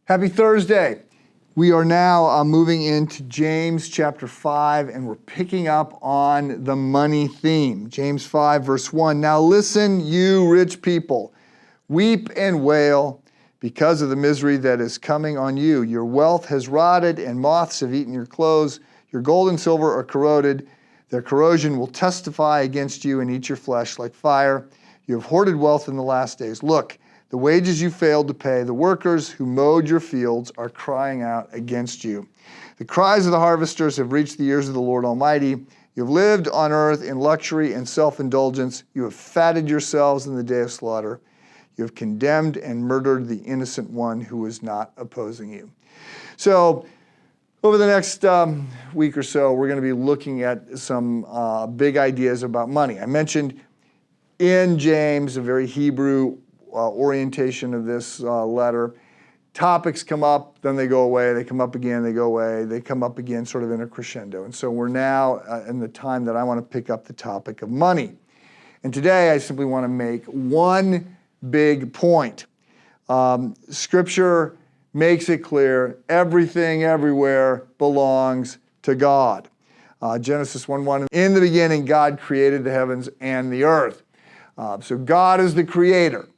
Happy Thursday. We are now moving into James chapter 5, and we're picking up on the money theme. James 5, verse 1. Now listen, you rich people, weep and wail because of the misery that is coming on you. Your wealth has rotted, and moths have eaten your clothes. Your gold and silver are corroded. Their corrosion will testify against you and eat your flesh like fire. You have hoarded wealth in the last days. Look, the wages you failed to pay, the workers who mowed your fields are crying out against you. The cries of the harvesters have reached the ears of the Lord Almighty. You have lived on earth in luxury and self-indulgence. You have fatted yourselves in the day of slaughter. You have condemned and murdered the innocent one who was not opposing you. So, over the next week or so, we're going to be looking at some big ideas about money. I mentioned in James, a very Hebrew orientation of this letter. Topics come up, then they go away, they come up again, they go away, they come up again sort of in a crescendo. And so we're now in the time that I want to pick up the topic of money. And today I simply want to make one big point. Scripture makes it clear everything everywhere belongs to God. Genesis 1:1, in the beginning God created the heavens and the earth. So God is the creator.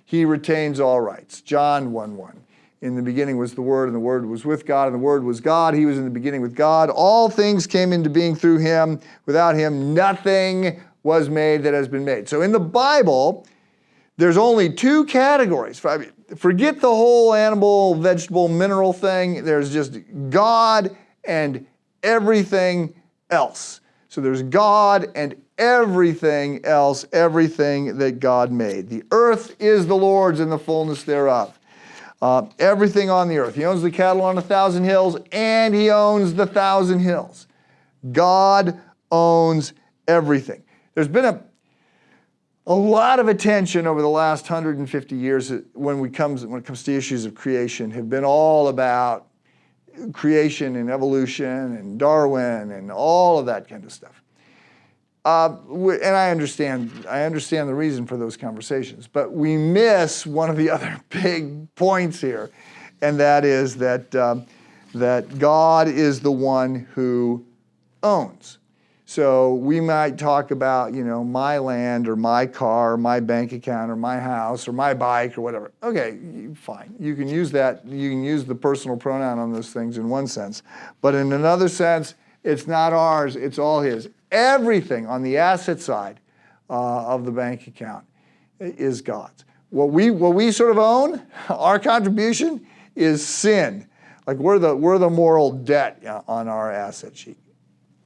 He retains all rights. John 1:1. In the beginning was the Word, and the Word was with God, and the Word was God. He was in the beginning with God. All things came into being through him. Without him, nothing was made that has been made. So in the Bible, there's only two categories. Forget the whole animal, vegetable, mineral thing. There's just God and everything else. So there's God and everything else, everything that God made. The earth is the Lord's and the fullness thereof. Everything on the earth. He owns the cattle on 1,000 hills, and he owns the 1,000 hills. God owns everything. There's been a lot of attention over the last 150 years when it comes to issues of creation, have been all about creation and evolution and Darwin and all of that kind of stuff. And I understand the reason for those conversations, but we miss one of the other big points here, and that is that God is the one who owns. So we might talk about, my land or my car or my bank account or my house or my bike or whatever. Okay, fine. You can use that. You can use the personal pronoun on those things in one sense. But in another sense, it's not ours. It's all his. Everything on the asset side of the bank account is God's. What we sort of own, our contribution, is sin. Like we're the moral debt on our asset sheet.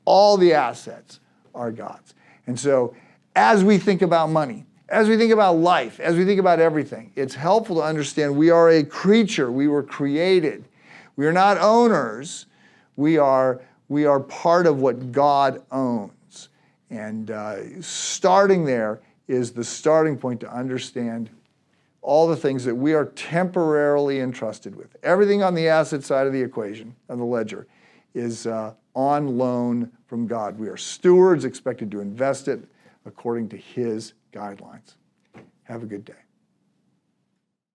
All the assets are God's. And so as we think about money, as we think about life, as we think about everything, it's helpful to understand we are a creature. We were created. We are not owners. We are part of what God owns. And starting there is the starting point to understand all the things that we are temporarily entrusted with. Everything on the asset side of the equation, of the ledger, is on loan from God. We are stewards expected to invest it according to his guidelines. Have a good day.